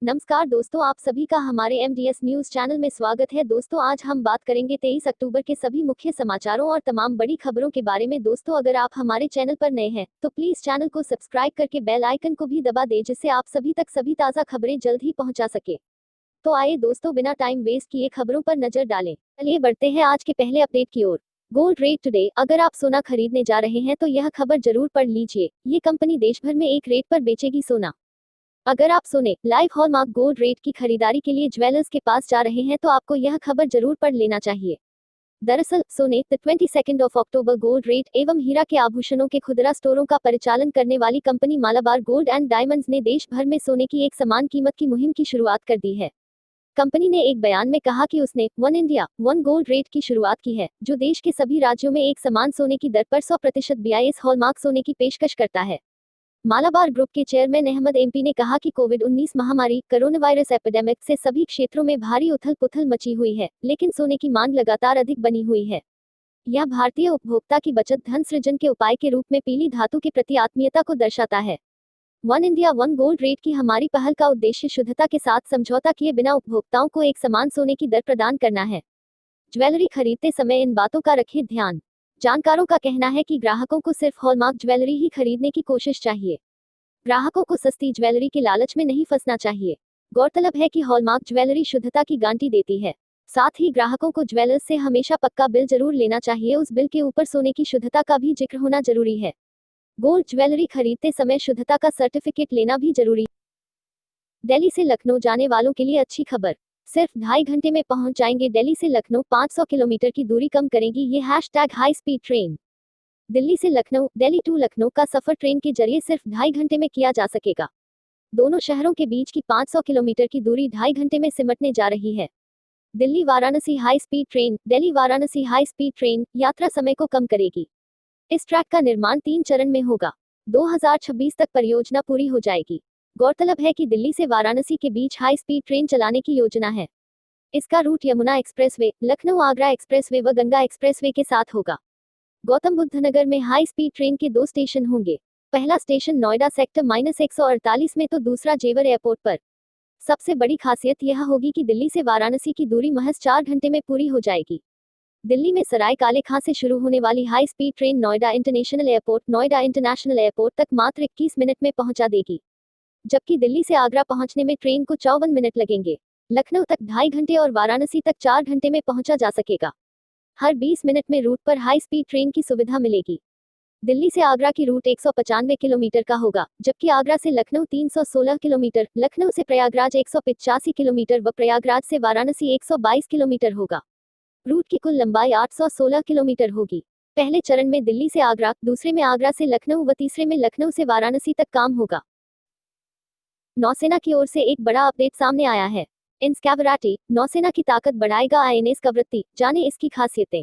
नमस्कार दोस्तों, आप सभी का हमारे MDS न्यूज चैनल में स्वागत है। दोस्तों, आज हम बात करेंगे 23 अक्टूबर के सभी मुख्य समाचारों और तमाम बड़ी खबरों के बारे में। दोस्तों, अगर आप हमारे चैनल पर नए हैं तो प्लीज चैनल को सब्सक्राइब करके बेल आइकन को भी दबा दें, जिससे आप सभी तक सभी ताज़ा खबरें जल्द ही पहुंचा सके। तो आइए दोस्तों, बिना टाइम वेस्ट किए खबरों पर नजर डालें। चलिए बढ़ते हैं आज के पहले अपडेट की ओर। Gold rate today. अगर आप सोना खरीदने जा रहे हैं तो यह खबर जरूर पढ़ लीजिए। ये कंपनी देश भर में एक रेट पर बेचेगी सोना। अगर आप सोने लाइव हॉलमार्क गोल्ड रेट की खरीदारी के लिए ज्वेलर्स के पास जा रहे हैं तो आपको यह खबर जरूर पढ़ लेना चाहिए। दरअसल सोने 22 अक्टूबर गोल्ड रेट एवं हीरा के आभूषणों के खुदरा स्टोरों का परिचालन करने वाली company Malabar gold and diamonds ने देश भर में सोने की एक समान कीमत की मुहिम की शुरुआत कर दी है। कंपनी ने एक बयान में कहा कि उसने one India one gold rate की शुरुआत की है, जो देश के सभी राज्यों में एक समान सोने की दर पर 100% BIS हॉलमार्क सोने की पेशकश करता है। मालाबार ग्रुप के चेयरमैन अहमद MP ने कहा कि कोविड-19 महामारी कोरोना वायरस एपिडेमिक से सभी क्षेत्रों में भारी उथल-पुथल मची हुई है, लेकिन सोने की मांग लगातार अधिक बनी हुई है। यह भारतीय उपभोक्ता की बचत धन सृजन के उपाय के रूप में पीली धातु के प्रति आत्मीयता को दर्शाता है। One India one gold rate की हमारी पहल का उद्देश्य शुद्धता के साथ समझौता किए बिना उपभोक्ताओं को एक समान सोने की दर प्रदान करना है। ज्वेलरी खरीदते समय इन बातों का रखें ध्यान। जानकारों का कहना है कि ग्राहकों को सिर्फ हॉलमार्क ज्वेलरी ही खरीदने की कोशिश चाहिए। ग्राहकों को सस्ती ज्वेलरी के लालच में नहीं फंसना चाहिए। गौरतलब है कि हॉलमार्क ज्वेलरी शुद्धता की गारंटी देती है। साथ ही ग्राहकों को ज्वेलर्स से हमेशा पक्का बिल जरूर लेना चाहिए। उस बिल के ऊपर सोने की शुद्धता का भी जिक्र होना जरूरी है। गोल्ड ज्वेलरी खरीदते समय शुद्धता का सर्टिफिकेट लेना भी जरूरी। दिल्ली से लखनऊ जाने वालों के लिए अच्छी खबर। सिर्फ 2.5 घंटे में पहुंच जाएंगे दिल्ली से लखनऊ। 500 किलोमीटर की दूरी कम करेगी ये #हाई स्पीड ट्रेन। दिल्ली से लखनऊ, दिल्ली टू लखनऊ का सफर ट्रेन के जरिए सिर्फ 2.5 घंटे में किया जा सकेगा। दोनों शहरों के बीच की 500 किलोमीटर की दूरी 2.5 घंटे में सिमटने जा रही है। Delhi Varanasi high speed train. Delhi Varanasi high speed train यात्रा समय को कम करेगी। इस ट्रैक का निर्माण 3 चरण में होगा। 2026 तक परियोजना पूरी हो जाएगी। गौरतलब है कि दिल्ली से वाराणसी के बीच हाई स्पीड ट्रेन चलाने की योजना है। इसका route Yamuna expressway, Lucknow Agra expressway व गंगा एक्सप्रेसवे के साथ होगा। गौतम बुद्ध नगर में हाई स्पीड ट्रेन के 2 स्टेशन होंगे। पहला स्टेशन नोएडा सेक्टर -148 में तो दूसरा जेवर एयरपोर्ट पर। सबसे बड़ी खासियत यह होगी कि दिल्ली से वाराणसी की दूरी महज 4 घंटे में पूरी हो जाएगी। दिल्ली में सराय काले खां से शुरू होने वाली high speed train Noida international airport तक मात्र 21 मिनट में पहुंचा देगी, जबकि दिल्ली से आगरा पहुंचने में ट्रेन को 54 मिनट लगेंगे। लखनऊ तक 2.5 घंटे और वाराणसी तक 4 घंटे में पहुंचा जा सकेगा। हर 20 मिनट में रूट पर हाई स्पीड ट्रेन की सुविधा मिलेगी। दिल्ली से आगरा की रूट 195 किलोमीटर का होगा, जबकि आगरा से लखनऊ 316 किलोमीटर, लखनऊ से प्रयागराज 185 किलोमीटर व प्रयागराज से वाराणसी 122 किलोमीटर होगा। रूट की कुल लंबाई 816 किलोमीटर होगी। पहले चरण में दिल्ली से आगरा, दूसरे में आगरा से लखनऊ व तीसरे में लखनऊ से वाराणसी तक काम होगा। नौसेना की ओर से एक बड़ा अपडेट सामने आया है। इंस्कैवराटी, नौसेना की ताकत बढ़ाएगा INS कवरत्ती, जाने इसकी खासियतें।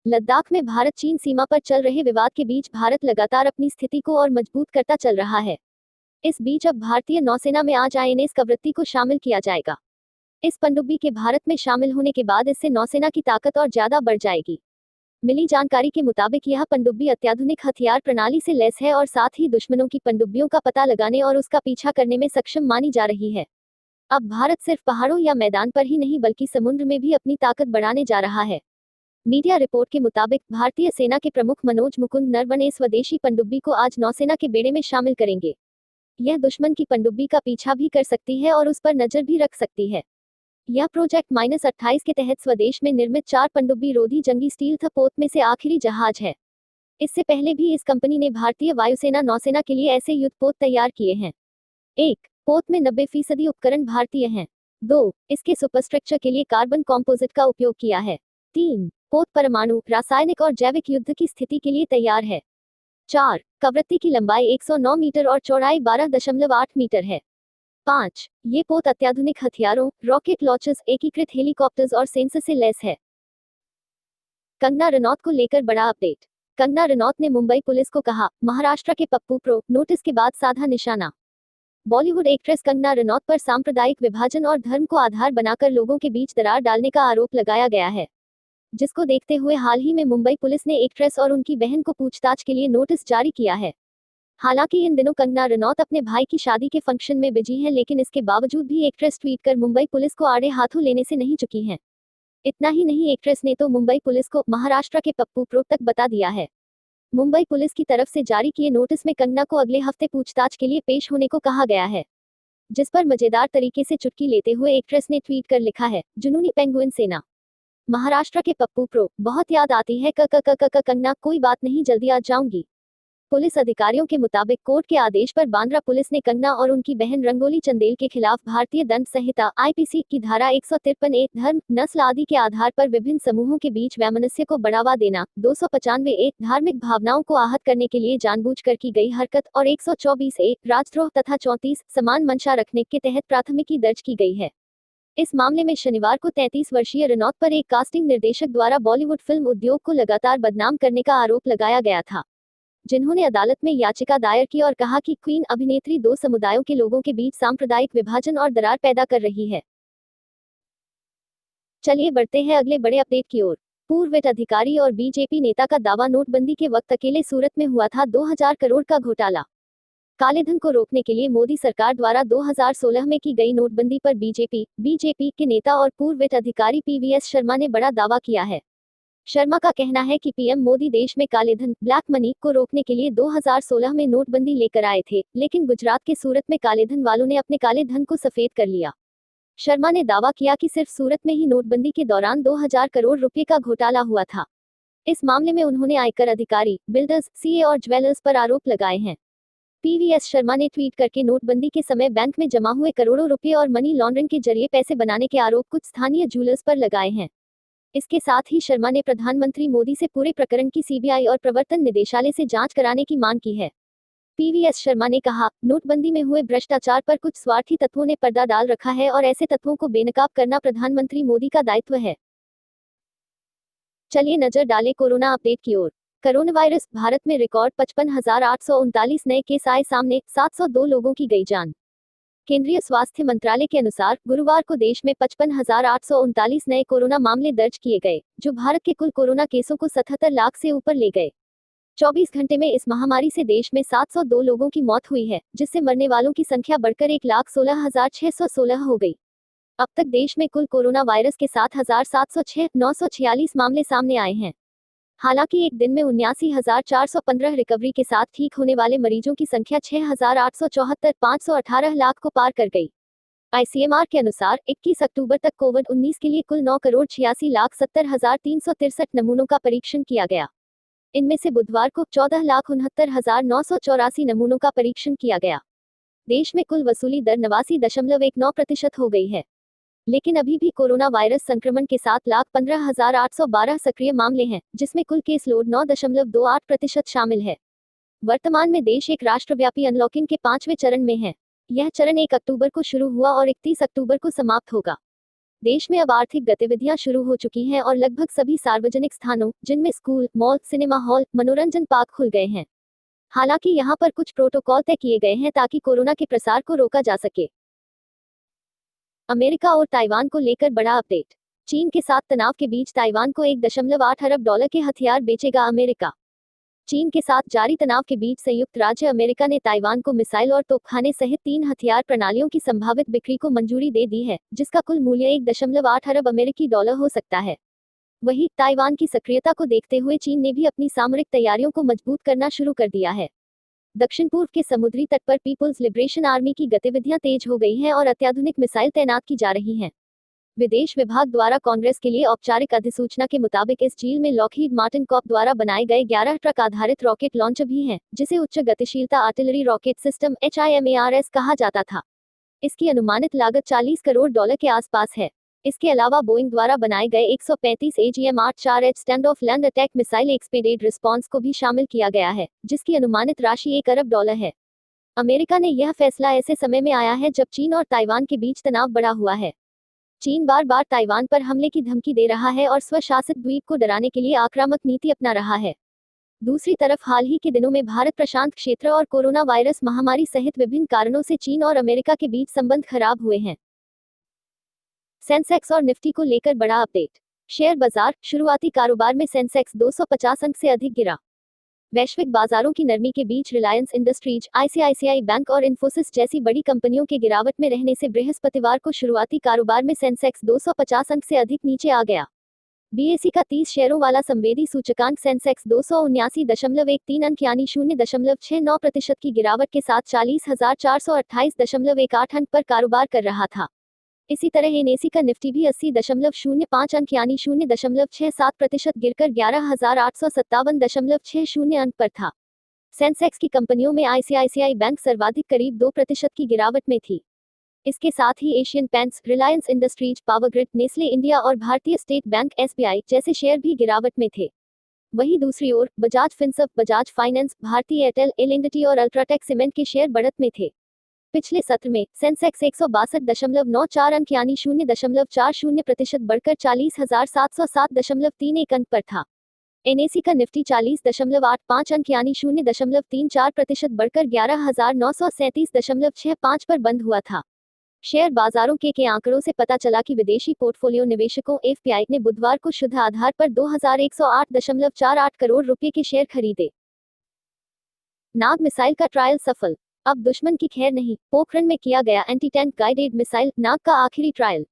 लद्दाख में भारत चीन सीमा पर चल रहे विवाद के बीच भारत लगातार अपनी स्थिति को और मजबूत करता चल रहा है। इस बीच अब भारतीय नौसेना में आज INS कवरत्ती को शामिल किया जाएगा। इस पनडुब्बी के भारत में शामिल होने के बाद इससे नौसेना की ताकत और ज्यादा बढ़ जाएगी। मिली जानकारी के मुताबिक यह पनडुब्बी अत्याधुनिक हथियार प्रणाली से लैस है और साथ ही दुश्मनों की पनडुब्बियों का पता लगाने और उसका पीछा करने में सक्षम मानी जा रही है। अब भारत सिर्फ पहाड़ों या मैदान पर ही नहीं बल्कि समुद्र में भी अपनी ताकत बढ़ाने जा रहा है। मीडिया रिपोर्ट के मुताबिक भारतीय सेना के प्रमुख मनोज मुकुंद नरवणे स्वदेशी पनडुब्बी को आज नौसेना के बेड़े में शामिल करेंगे। यह दुश्मन की पनडुब्बी का पीछा भी कर सकती है और उस पर नजर भी रख सकती है। यह प्रोजेक्ट -28 के तहत स्वदेश में निर्मित 4 पनडुब्बी रोधी जंगी स्टील्थ पोत में से आखिरी जहाज है। इससे पहले भी इस कंपनी ने भारतीय वायुसेना नौसेना के लिए ऐसे युद्धपोत तैयार किए हैं। 1. पोत में 90% उपकरण भारतीय हैं। 2. इसके सुपरस्ट्रक्चर के लिए कार्बन कॉम्पोजिट का उपयोग किया है। 3. पोत परमाणु, रासायनिक और जैविक युद्ध की स्थिति के लिए तैयार है। 4. कवरत्ती की लंबाई 109 मीटर और चौड़ाई 12.8 मीटर है। 5. ये पोत अत्याधुनिक हथियारों, रॉकेट लॉन्चर्स, एकीकृत हेलीकॉप्टर्स और सेंसर से लैस है। कंगना रनौत को लेकर बड़ा अपडेट। कंगना रनौत ने मुंबई पुलिस को कहा, महाराष्ट्र के पप्पू प्रो नोटिस के बाद साधा निशाना। बॉलीवुड एक्ट्रेस कंगना रनौत पर सांप्रदायिक विभाजन और धर्म को आधार बनाकर लोगों के बीच दरार डालने का आरोप लगाया गया है, जिसको देखते हुए हाल ही में मुंबई पुलिस ने एक्ट्रेस और उनकी बहन को पूछताछ के लिए नोटिस जारी किया है। हालांकि इन दिनों कंगना रनौत अपने भाई की शादी के फंक्शन में बिजी हैं, लेकिन इसके बावजूद भी एक्ट्रेस ट्वीट कर मुंबई पुलिस को आड़े हाथों लेने से नहीं चुकी हैं। इतना ही नहीं, एक्ट्रेस ने तो मुंबई पुलिस को महाराष्ट्र के पप्पू प्रो तक बता दिया है। मुंबई पुलिस की तरफ से जारी किए नोटिस में कंगना को अगले हफ्ते पूछताछ के लिए पेश होने को कहा गया है, जिस पर मजेदार तरीके से चुटकी लेते हुए एक्ट्रेस ने ट्वीट कर लिखा है, जुनूनी पेंगुइन सेना, महाराष्ट्र के पप्पू प्रो, बहुत याद आती है कंगना, कोई बात नहीं, जल्दी आ जाऊंगी। पुलिस अधिकारियों के मुताबिक कोर्ट के आदेश पर बांद्रा पुलिस ने कंगना और उनकी बहन रंगोली चंदेल के खिलाफ भारतीय दंड संहिता आईपीसी की धारा 153 धर्म, नस्ल आदि के आधार पर विभिन्न समूहों के बीच वैमनस्य को बढ़ावा देना, 295 धार्मिक भावनाओं को आहत करने के लिए जानबूझकर की गई हरकत और 124 राजद्रोह तथा 34 समान मंशा रखने के तहत प्राथमिकी दर्ज की गई है। इस मामले में शनिवार को 33 वर्षीय रनौत पर एक कास्टिंग निर्देशक द्वारा बॉलीवुड फिल्म उद्योग को लगातार बदनाम करने का आरोप लगाया गया था, जिन्होंने अदालत में याचिका दायर की और कहा कि क्वीन अभिनेत्री दो समुदायों के लोगों के बीच सांप्रदायिक विभाजन और दरार पैदा कर रही है। चलिए बढ़ते हैं अगले बड़े अपडेट की ओर। पूर्व वित्त अधिकारी और बीजेपी नेता का दावा, नोटबंदी के वक्त अकेले सूरत में हुआ था 2000 करोड़ का घोटाला। कालेधन को रोकने के लिए मोदी सरकार द्वारा 2016 में की गई नोटबंदी पर बीजेपी के नेता और पूर्व वित्त अधिकारी पीवीएस शर्मा ने बड़ा दावा किया है। शर्मा का कहना है कि पीएम मोदी देश में कालेधन ब्लैक मनी को रोकने के लिए 2016 में नोटबंदी लेकर आए थे, लेकिन गुजरात के सूरत में कालेधन वालों ने अपने काले धन को सफेद कर लिया। शर्मा ने दावा किया कि सिर्फ सूरत में ही नोटबंदी के दौरान 2000 करोड़ रुपए का घोटाला हुआ था। इस मामले में उन्होंने आयकर अधिकारी, बिल्डर्स, सीए और ज्वेलर्स पर आरोप लगाए हैं। पीवीएस शर्मा ने ट्वीट करके नोटबंदी के समय बैंक में जमा हुए करोड़ों रुपए और मनी लॉन्ड्रिंग के जरिए पैसे बनाने के आरोप कुछ स्थानीय ज्वेलर्स पर लगाए हैं। इसके साथ ही शर्मा ने प्रधानमंत्री मोदी से पूरे प्रकरण की सीबीआई और प्रवर्तन निदेशालय से जांच कराने की मांग की है। पीवीएस शर्मा ने कहा, नोटबंदी में हुए भ्रष्टाचार पर कुछ स्वार्थी तत्वों ने पर्दा डाल रखा है और ऐसे तत्वों को बेनकाब करना प्रधानमंत्री मोदी का दायित्व है। चलिए नजर डालें कोरोना अपडेट की ओर। कोरोना वायरस, भारत में रिकॉर्ड 55,839 नए केस आए सामने, 702 लोगों की गई जान। केंद्रीय स्वास्थ्य मंत्रालय के अनुसार गुरुवार को देश में 55,839 नए कोरोना मामले दर्ज किए गए, जो भारत के कुल कोरोना केसों को 77 लाख से ऊपर ले गए। 24 घंटे में इस महामारी से देश में 702 लोगों की मौत हुई है, जिससे मरने वालों की संख्या बढ़कर 1,16,616 हो गई। अब तक देश में कुल कोरोना वायरस के 7,706,946 मामले सामने आए हैं। हालांकि एक दिन में 79,415 रिकवरी के साथ ठीक होने वाले मरीजों की संख्या 6,874 518 लाख को पार कर गई। आईसीएमआर के अनुसार 21 अक्टूबर तक कोविड-19 के लिए कुल 9,86,70,363 नमूनों का परीक्षण किया गया। इनमें से बुधवार को 14,69,984 नमूनों का परीक्षण किया गया। देश में कुल वसूली दर 89.19% हो गई है। लेकिन अभी भी कोरोना वायरस संक्रमण के 7,15,812 सक्रिय मामले हैं, जिसमें कुल केस लोड 9.28% शामिल है। वर्तमान में देश एक राष्ट्रव्यापी अनलॉकिंग के 5वें चरण में है। यह चरण 1 अक्टूबर को शुरू हुआ और 31 अक्टूबर को समाप्त होगा। देश में अब आर्थिक गतिविधियां शुरू हो चुकी हैं और लगभग सभी सार्वजनिक स्थानों, जिनमें स्कूल, मॉल, सिनेमा हॉल, मनोरंजन पार्क खुल गए हैं। हालांकि यहां पर कुछ प्रोटोकॉल तय किए गए हैं ताकि कोरोना के प्रसार को रोका जा सके। अमेरिका और ताइवान को लेकर बड़ा अपडेट। चीन के साथ तनाव के बीच ताइवान को $1.8 अरब के हथियार बेचेगा अमेरिका। चीन के साथ जारी तनाव के बीच संयुक्त राज्य अमेरिका ने ताइवान को मिसाइल और तोपखाने सहित 3 हथियार प्रणालियों की संभावित बिक्री को मंजूरी दे दी है, जिसका कुल मूल्य $1.8 अरब अमेरिकी डॉलर हो सकता है। वहीं ताइवान की सक्रियता को देखते हुए चीन ने भी अपनी सामरिक तैयारियों को मजबूत करना शुरू कर दिया है। दक्षिण पूर्व के समुद्री तट पर पीपुल्स लिबरेशन आर्मी की गतिविधियां तेज हो गई हैं और अत्याधुनिक मिसाइल तैनात की जा रही हैं। विदेश विभाग द्वारा कांग्रेस के लिए औपचारिक अधिसूचना के मुताबिक इस झील में लॉकहीड मार्टिन कॉर्प द्वारा बनाए गए 11 ट्रक आधारित रॉकेट लॉन्चर भी हैं, जिसे उच्च गतिशीलता आर्टिलरी रॉकेट सिस्टम HIMARS कहा जाता था। इसकी अनुमानित लागत $40 करोड़ के आसपास है। इसके अलावा बोइंग द्वारा बनाए गए 135 AGM-84H stand off land attack missile expanded response को भी शामिल किया गया है, जिसकी अनुमानित राशि $1 अरब है। अमेरिका ने यह फैसला ऐसे समय में आया है जब चीन और ताइवान के बीच तनाव बढ़ा हुआ है। चीन बार बार ताइवान पर हमले की धमकी दे रहा है और स्वशासित द्वीप को डराने के लिए आक्रामक नीति अपना रहा है। दूसरी तरफ हाल ही के दिनों में भारत प्रशांत क्षेत्र और कोरोना वायरस महामारी सहित विभिन्न कारणों से चीन और अमेरिका के बीच संबंध खराब हुए हैं। सेंसेक्स और निफ्टी को लेकर बड़ा अपडेट। शेयर बाजार, शुरुआती कारोबार में सेंसेक्स 250 अंक से अधिक गिरा। वैश्विक बाजारों की नरमी के बीच रिलायंस इंडस्ट्रीज, आईसीआईसीआई बैंक और इन्फोसिस जैसी बड़ी कंपनियों के गिरावट में रहने से बृहस्पतिवार को शुरुआती कारोबार में सेंसेक्स 250 अंक से अधिक नीचे आ गया। बीएसई का 30 शेयरों वाला संवेदी सूचकांक सेंसेक्स 279.13 अंक यानी 0.69% की गिरावट के साथ 40,428.18 अंक पर कारोबार कर रहा था। इसी तरह एनएसी का निफ्टी भी 80.05 अंक यानी 0.67% गिरकर 11,857.60 अंक पर था। सेंसेक्स की कंपनियों में आईसीआईसीआई बैंक सर्वाधिक करीब 2% की गिरावट में थी। इसके साथ ही Asian Paints, Reliance Industries, Powergrid, Nestle India और भारतीय स्टेट बैंक एसबीआई जैसे शेयर भी गिरावट में थे। वहीं दूसरी ओर Bajaj Finserv, Bajaj Finance, Bharti Airtel, L and T और अल्ट्राटेक सीमेंट के शेयर बढ़त में थे। पिछले सत्र में सेंसेक्स 162.94 अंक यानी 0.40% बढ़कर 40,707.31 अंक पर था। एनएसी का निफ्टी 40.85 अंक यानी 0.34% बढ़कर 11,937.65 पर बंद हुआ था। शेयर बाजारों के आंकड़ों से पता चला कि विदेशी पोर्टफोलियो निवेशकों एफपीआई ने बुधवार को शुद्ध आधार पर 2108.48 करोड़ रुपए के शेयर खरीदे। नाग मिसाइल का ट्रायल सफल, अब दुश्मन की खैर नहीं, पोखरण में किया गया एंटी टैंक गाइडेड मिसाइल नाग का आखिरी ट्रायल।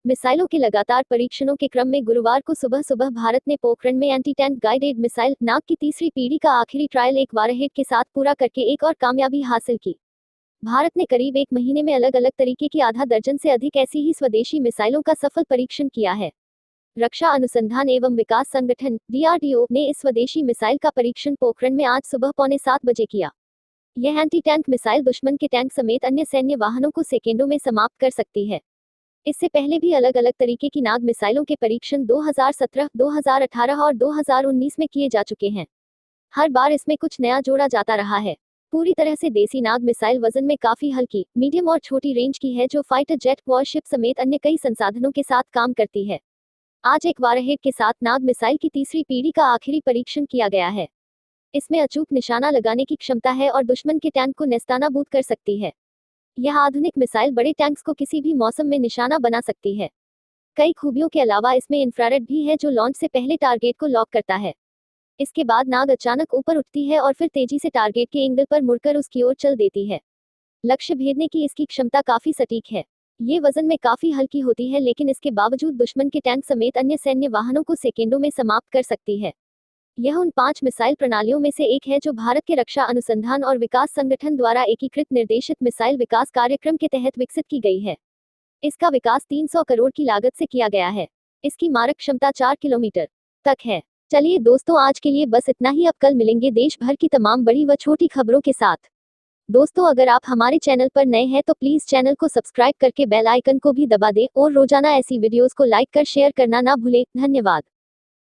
मिसाइलों के लगातार परीक्षणों के क्रम में गुरुवार को सुबह सुबह भारत ने पोखरण में एंटी टैंक गाइडेड मिसाइल नाग की तीसरी पीढ़ी का आखिरी ट्रायल एक वारहेड के साथ पूरा करके एक और कामयाबी हासिल की। भारत ने करीब एक महीने में अलग अलग तरीके की आधा दर्जन से अधिक ऐसी ही स्वदेशी मिसाइलों का सफल परीक्षण किया है। रक्षा अनुसंधान एवं विकास संगठन डीआरडीओ ने इस स्वदेशी मिसाइल का परीक्षण पोखरण में आज सुबह 6:45 बजे किया। यह एंटी टैंक मिसाइल दुश्मन के टैंक समेत अन्य सैन्य वाहनों को सेकेंडों में समाप्त कर सकती है। इससे पहले भी अलग अलग तरीके की नाग मिसाइलों के परीक्षण 2017, 2018 और 2019 में किए जा चुके हैं। हर बार इसमें कुछ नया जोड़ा जाता रहा है। पूरी तरह से देसी नाग मिसाइल वजन में काफी हल्की, मीडियम और छोटी रेंज की है जो फाइटर जेट, वॉरशिप समेत अन्य कई संसाधनों के साथ काम करती है। आज एक वारहेड के साथ नाग मिसाइल की तीसरी पीढ़ी का आखिरी परीक्षण किया गया है। इसमें अचूक निशाना लगाने की क्षमता है और दुश्मन के टैंक को नेस्तानाबूद कर सकती है। यह आधुनिक मिसाइल बड़े टैंक्स को किसी भी मौसम में निशाना बना सकती है। कई खूबियों के अलावा इसमें इंफ्रारेड भी है जो लॉन्च से पहले टारगेट को लॉक करता है। इसके बाद नाग अचानक ऊपर उठती है और फिर तेजी से टारगेट के एंगल पर मुड़कर उसकी ओर चल देती है। लक्ष्य भेदने की इसकी क्षमता काफी सटीक है। ये वजन में काफी हल्की होती है लेकिन इसके बावजूद दुश्मन के टैंक समेत अन्य सैन्य वाहनों को सेकेंडों में समाप्त कर सकती है। यह उन 5 मिसाइल प्रणालियों में से एक है जो भारत के रक्षा अनुसंधान और विकास संगठन द्वारा एकीकृत निर्देशित मिसाइल विकास कार्यक्रम के तहत विकसित की गई है। इसका विकास 300 करोड़ की लागत से किया गया है। इसकी मारक क्षमता 4 किलोमीटर तक है। चलिए दोस्तों, आज के लिए बस इतना ही। अब कल मिलेंगे देश भर की तमाम बड़ी व छोटी खबरों के साथ। दोस्तों, अगर आप हमारे चैनल पर नए हैं तो प्लीज चैनल को सब्सक्राइब करके बेल आइकन को भी दबा दें और रोजाना ऐसी वीडियोस को लाइक कर शेयर करना ना भूलें। धन्यवाद।